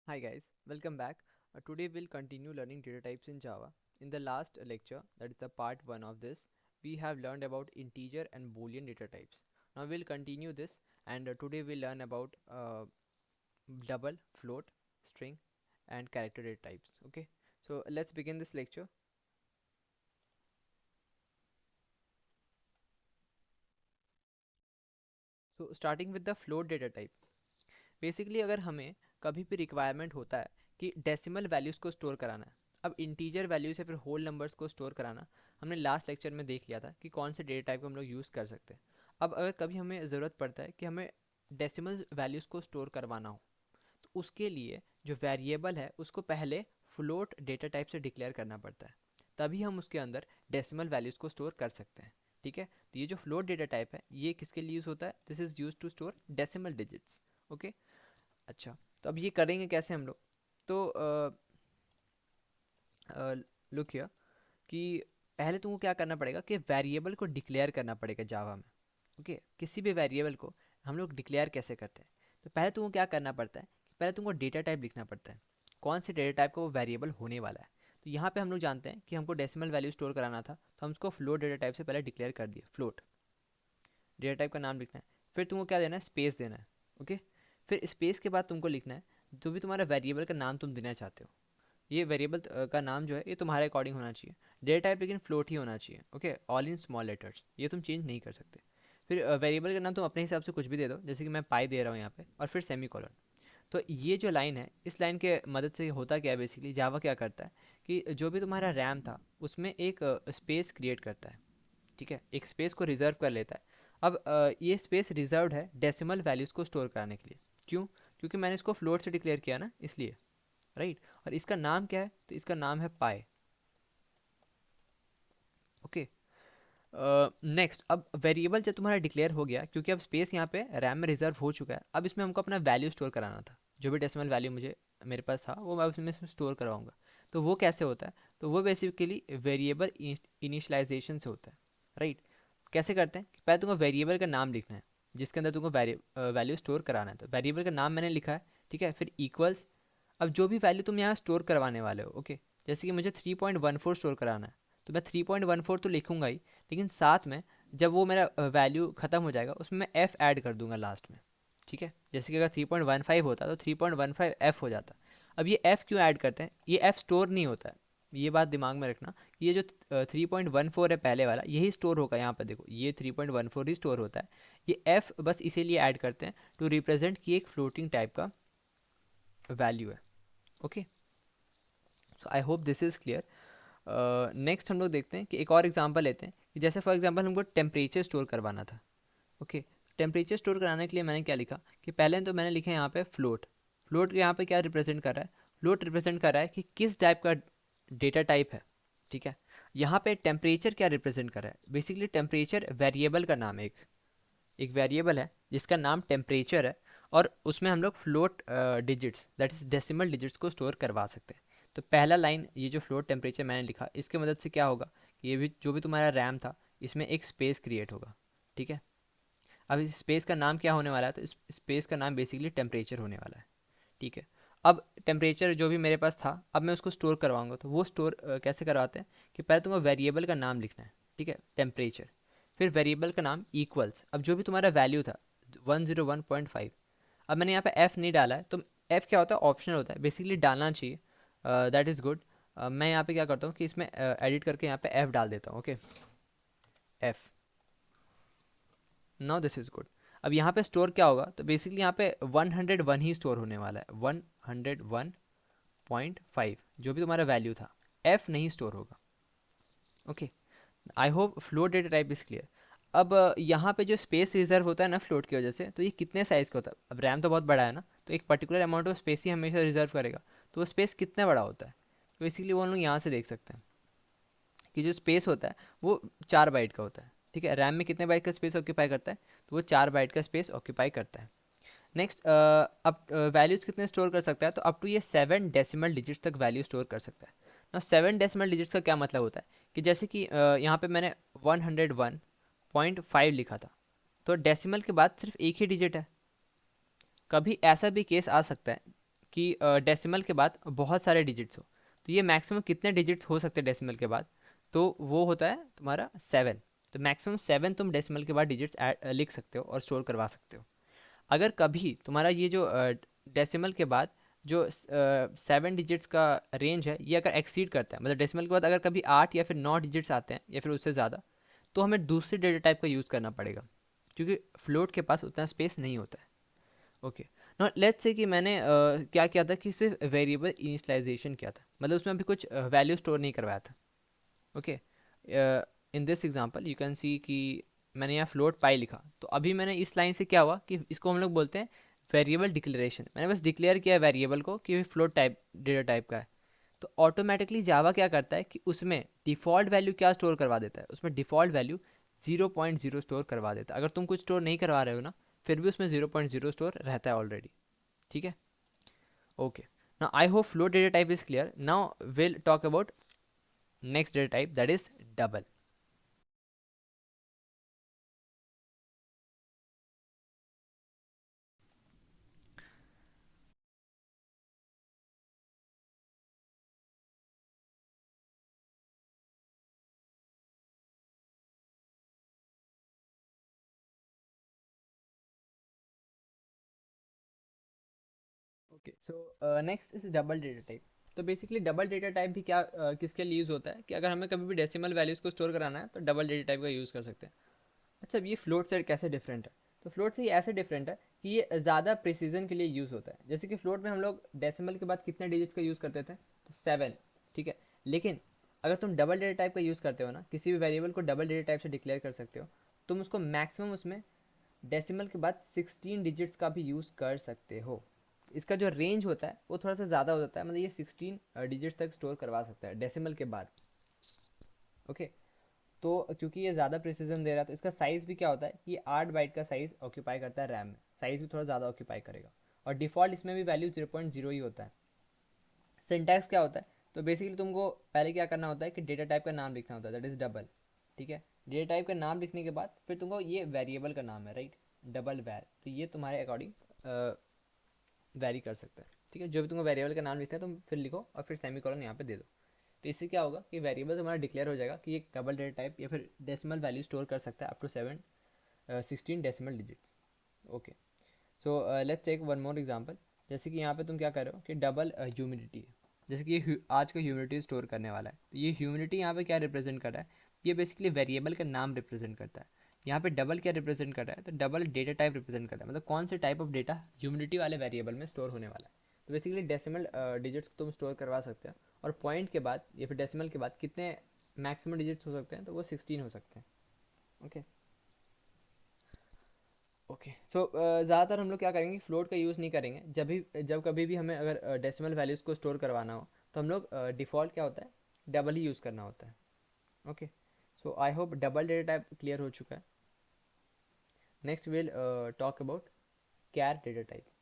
Hi guys, welcome back. Today we'll continue learning data types in Java. In the last lecture, that is the part 1 of this, we have learned about integer and boolean data types. Now we'll continue this and today we'll learn about double, float, string and character data types. Okay, so let's begin this lecture. So starting with the float data type. Basically अगर हमें कभी भी requirement होता है कि decimal values को store कराना है, अब इंटीजर वैल्यूज या फिर होल नंबर्स को स्टोर कराना, हमने लास्ट लेक्चर में देख लिया था कि कौन से डेटा टाइप को हम लोग यूज़ कर सकते हैं। अब अगर कभी हमें ज़रूरत पड़ता है कि हमें डेसिमल वैल्यूज़ को स्टोर करवाना हो, तो उसके लिए जो वेरिएबल है उसको पहले फ्लोट डेटा टाइप से डिक्लेयर करना पड़ता है, तभी हम उसके अंदर डेसिमल वैल्यूज़ को स्टोर कर सकते हैं। ठीक है, तो ये जो फ्लोट डेटा टाइप है ये किसके लिए यूज़ होता है? This is use to store decimal digits. Okay, अच्छा, तो अब ये करेंगे कैसे हम लोग? तो लुक हियर कि पहले तुमको क्या करना पड़ेगा कि वेरिएबल को डिक्लेयर करना पड़ेगा जावा में। ओके, किसी भी वेरिएबल को हम लोग डिक्लेयर कैसे करते हैं? तो पहले तुमको क्या करना पड़ता है कि पहले तुमको डेटा टाइप लिखना पड़ता है, कौन से डेटा टाइप का वो वेरिएबल होने वाला है। तो यहाँ पे हम लोग जानते हैं कि हमको डेसिमल वैल्यू स्टोर कराना था, तो हम उसको फ्लोट डेटा टाइप से पहले डिक्लेयर कर दिए। फ्लोट डेटा टाइप का नाम लिखना है, फिर तुमको क्या देना है? स्पेस देना है। ओके, फिर स्पेस के बाद तुमको लिखना है जो भी तुम्हारा वेरिएबल का नाम तुम देना चाहते हो। ये वेरिएबल का नाम जो है ये तुम्हारे अकॉर्डिंग होना चाहिए। डेटा टाइप लेकिन फ्लोट ही होना चाहिए। Okay, all in small letters, ये तुम चेंज नहीं कर सकते। फिर वेरिएबल का नाम तुम अपने हिसाब से कुछ भी दे दो, जैसे कि मैं पाई दे रहा हूँ यहाँ पे, और फिर सेमी कॉलन। तो ये जो लाइन है, इस लाइन के मदद से होता क्या है, बेसिकली जावा क्या करता है कि जो भी तुम्हारा रैम था उसमें एक स्पेस क्रिएट करता है। ठीक है, एक स्पेस को रिजर्व कर लेता है। अब ये स्पेस रिजर्व्ड है डेसिमल वैल्यूज़ को स्टोर कराने के लिए। क्यों? क्योंकि मैंने इसको फ्लोट से डिक्लेयर किया ना, इसलिए। राइट, और इसका नाम क्या है? तो इसका नाम है पाई। ओके, नेक्स्ट, अब वेरिएबल जब तुम्हारा डिक्लेयर हो गया, क्योंकि अब स्पेस यहाँ पे रैम में रिजर्व हो चुका है, अब इसमें हमको अपना वैल्यू स्टोर कराना था। जो भी डेसिमल वैल्यू मुझे मेरे पास था वो मैं इसमें स्टोर करवाऊंगा। तो वो कैसे होता है? तो वो बेसिकली वेरिएबल इनिशियलाइजेशन से होता है। राइट, कैसे करते हैं कि पहले तुमको वेरिएबल का नाम लिखना है जिसके अंदर तुमको वैल्यू स्टोर कराना है। तो वेरिएबल का नाम मैंने लिखा है, ठीक है, फिर इक्वल्स। अब जो भी वैल्यू तुम यहाँ स्टोर करवाने वाले हो, ओके, जैसे कि मुझे 3.14 स्टोर कराना है, तो मैं 3.14 तो लिखूंगा ही, लेकिन साथ में जब वो मेरा वैल्यू ख़त्म हो जाएगा उसमें मैं एफ़ ऐड कर दूंगा लास्ट में। ठीक है, जैसे कि अगर 3.15 होता तो 3.15 एफ़ हो जाता। अब ये एफ़ क्यों ऐड करते हैं? ये एफ़ स्टोर नहीं होता है, ये बात दिमाग में रखना। ये जो 3.14 है पहले वाला, यही स्टोर होगा। यहाँ पर देखो, ये 3.14 ही स्टोर होता है। ये एफ़ बस इसीलिए ऐड करते हैं टू रिप्रेजेंट कि एक फ्लोटिंग टाइप का वैल्यू है। Okay, so I hope this is clear. Next हम लोग देखते हैं कि एक और एग्जांपल लेते हैं कि जैसे फॉर एग्जांपल हमको टेम्परेचर स्टोर करवाना था। ओके, टेम्परेचर स्टोर कराने के लिए मैंने क्या लिखा कि पहले तो मैंने लिखा है यहाँ पे फ्लोट। फ्लोट यहाँ पे क्या रिप्रेजेंट कर रहा है? फ्लोट रिप्रेजेंट कर रहा है कि किस टाइप का डेटा टाइप है। ठीक है, यहाँ पे टेम्परेचर क्या रिप्रेजेंट कर रहा है? बेसिकली टेम्परेचर वेरिएबल का नाम है। एक एक वेरिएबल है जिसका नाम टेम्परेचर है, और उसमें हम लोग float digits, that is decimal digits को स्टोर करवा सकते हैं। तो पहला लाइन, ये जो फ्लोट टेम्परेचर मैंने लिखा, इसकी मदद से क्या होगा कि ये भी जो भी तुम्हारा रैम था इसमें एक स्पेस क्रिएट होगा। ठीक है, अब इस स्पेस का नाम क्या होने वाला है? तो इस स्पेस का नाम बेसिकली टेम्परेचर होने वाला है। ठीक है, अब टेम्परेचर जो भी मेरे पास था, अब मैं उसको स्टोर करवाऊंगा। तो वो स्टोर कैसे करवाते हैं कि पहले तुमको वेरिएबल का नाम लिखना है, ठीक है, टेम्परेचर, फिर वेरिएबल का नाम इक्वल्स, अब जो भी तुम्हारा वैल्यू था 101.5। अब मैंने यहाँ पे एफ़ नहीं डाला है, तो एफ़ क्या होता है? ऑप्शनल होता है, बेसिकली डालना चाहिए, दैट इज़ गुड। मैं यहाँ पे क्या करता हूँ कि इसमें एडिट करके यहाँ पे एफ़ डाल देता हूँ। Okay, F, now this is good. अब यहाँ पे स्टोर क्या होगा? तो बेसिकली यहाँ पे 101 ही स्टोर होने वाला है, 101.5, जो भी तुम्हारा वैल्यू था, एफ नहीं स्टोर होगा। Okay, I hope float data type is clear. अब यहाँ पे जो स्पेस रिजर्व होता है ना फ्लोट की वजह से, तो ये कितने साइज़ का होता है? अब रैम तो बहुत बड़ा है ना, तो एक पर्टिकुलर अमाउंट ऑफ स्पेस ही हमेशा रिजर्व करेगा। तो वो स्पेस कितना बड़ा होता है? तो इसीलिए वो हम लोग यहाँ से देख सकते हैं कि जो स्पेस होता है वो 4 बाइट का होता है। ठीक है, रैम में कितने बाइट का स्पेस ऑक्यूपाई करता है? तो वो 4 बाइट का स्पेस ऑक्यूपाई करता है। नेक्स्ट, अब वैल्यूज़ कितने स्टोर कर सकता है? तो अप टू ये 7 डेसिमल डिजिट्स तक वैल्यू स्टोर कर सकता है ना। 7 डेसिमल डिजिट्स का क्या मतलब होता है कि जैसे कि यहाँ पे मैंने 101.5 लिखा था, तो डेसिमल के बाद सिर्फ एक ही डिजिट है। कभी ऐसा भी केस आ सकता है कि डेसिमल के बाद बहुत सारे डिजिट्स हो, तो ये मैक्सिमम कितने डिजिट्स हो सकते हैं डेसिमल के बाद, तो वो होता है तुम्हारा 7। तो मैक्सिमम 7 तुम डेसिमल के बाद डिजिट्स लिख सकते हो और स्टोर करवा सकते हो। अगर कभी तुम्हारा ये जो डेसिमल के बाद जो 7 डिजिट्स का रेंज है ये अगर एक्सीड करता है, मतलब डेसिमल के बाद अगर कभी 8 या फिर 9 डिजिट्स आते हैं या फिर उससे ज़्यादा, तो हमें दूसरी डेटा टाइप का यूज़ करना पड़ेगा, क्योंकि फ्लोट के पास उतना स्पेस नहीं होता है। ओके, नॉट लेट्स से कि मैंने क्या किया था कि सिर्फ वेरिएबल इनिशियलाइजेशन किया था, मतलब उसमें अभी कुछ वैल्यू स्टोर नहीं करवाया था। Okay, in this example you can see कि मैंने यहाँ फ्लोट पाई लिखा, तो अभी मैंने इस लाइन से क्या हुआ कि इसको हम लोग बोलते हैं वेरिएबल डिक्लेरेशन। मैंने बस डिक्लेयर किया है वेरिएबल को कि फ्लोट टाइप डेटा टाइप का है, तो ऑटोमेटिकली जावा क्या करता है कि उसमें डिफ़ॉल्ट वैल्यू क्या स्टोर करवा देता है, उसमें डिफ़ॉल्ट वैल्यू 0.0 स्टोर करवा देता है। अगर तुम कुछ स्टोर नहीं करवा रहे हो ना, फिर भी उसमें 0.0 स्टोर रहता है ऑलरेडी। ठीक है, okay. Now I hope float data type is clear. Now will talk about next data type, that is double. Okay, so next is double data type. तो बेसिकली डबल डेटा टाइप भी क्या किसके लिए use होता है कि अगर हमें कभी भी डेसिमल वैल्यूज़ को स्टोर कराना है तो डबल डेटा टाइप का यूज़ कर सकते हैं। अच्छा, अब ये फ्लोट से कैसे डिफरेंट है? तो फ्लोट से ये ऐसे डिफरेंट है कि ये ज़्यादा प्रिसीजन के लिए यूज़ होता है। जैसे कि फ्लोट में हम लोग डेसिमल के बाद कितने डिजिट्स का यूज़ करते थे, तो 7। ठीक है, लेकिन अगर तुम डबल डेटा टाइप का यूज़ करते हो ना, किसी भी वेरिएबल को डबल डेटा टाइप से डिक्लेयर कर सकते हो, तुम उसको मैक्सिमम उसमें डेसिमल के बाद 16 डिजिट्स का भी यूज़ कर सकते हो। इसका जो रेंज होता है वो थोड़ा सा ज़्यादा हो जाता है, मतलब ये 16 डिजिट्स तक स्टोर करवा सकता है डेसिमल के बाद। ओके, तो क्योंकि ये ज़्यादा प्रिसीजन दे रहा है, तो इसका साइज़ भी क्या होता है कि ये 8 बाइट का साइज़ ऑक्यूपाई करता है रैम में, साइज़ भी थोड़ा ज़्यादा ऑक्यूपाई करेगा। और डिफ़ॉल्ट इसमें भी वैल्यू 0.0 ही होता है। सिंटैक्स क्या होता है, तो बेसिकली तुमको पहले क्या करना होता है कि डेटा टाइप का नाम लिखना होता है, दैट इज़ डबल। ठीक है, डेटा टाइप का नाम लिखने के बाद फिर तुमको ये वेरिएबल का नाम है, राइट, डबल वैर, तो ये तुम्हारे अकॉर्डिंग वैरी कर सकता है। ठीक है, जो भी तुमको वेरिएबल का नाम लिखना है तुम फिर लिखो और फिर सेमी कॉलन यहाँ पे दे दो। तो इससे क्या होगा कि वेरिएबल तुम्हारा डिक्लेयर हो जाएगा कि एक डबल डेटा टाइप या फिर डेसिमल वैल्यू स्टोर कर सकता है up to 16 decimal digits. Okay, so let's take one more example. जैसे कि यहाँ पे तुम क्या कर रहे हो कि डबल ह्यूमिडिटी है, जैसे कि ये आज का ह्यूमिडिटी स्टोर करने वाला है, तो ये ह्यूमिडिटी यहाँ पे क्या रिप्रेजेंट कर रहा है, ये बेसिकली वेरिएबल का नाम रिप्रेजेंट करता है। यहाँ पे डबल क्या रिप्रेजेंट कर रहा है, तो डबल डेटा टाइप रिप्रेजेंट कर रहा है, मतलब कौन से टाइप ऑफ डेटा ह्यूमिडिटी वाले वेरिएबल में स्टोर होने वाला है। तो बेसिकली डेसिमल डिजिट्स तुम स्टोर करवा सकते हो, और पॉइंट के बाद या फिर डेसिमल के बाद कितने मैक्सिमम डिजिट्स हो सकते हैं, तो वो 16 हो सकते हैं। ओके, ओके, सो ज़्यादातर हम लोग क्या करेंगे, फ्लोट का यूज़ नहीं करेंगे। जब कभी भी हमें अगर डेसिमल वैल्यूज़ को स्टोर करवाना हो, तो हम लोग डिफ़ॉल्ट क्या होता है, डबल ही यूज़ करना होता है। Okay, so I hope double data type clear हो चुका है। Next will talk about char data type.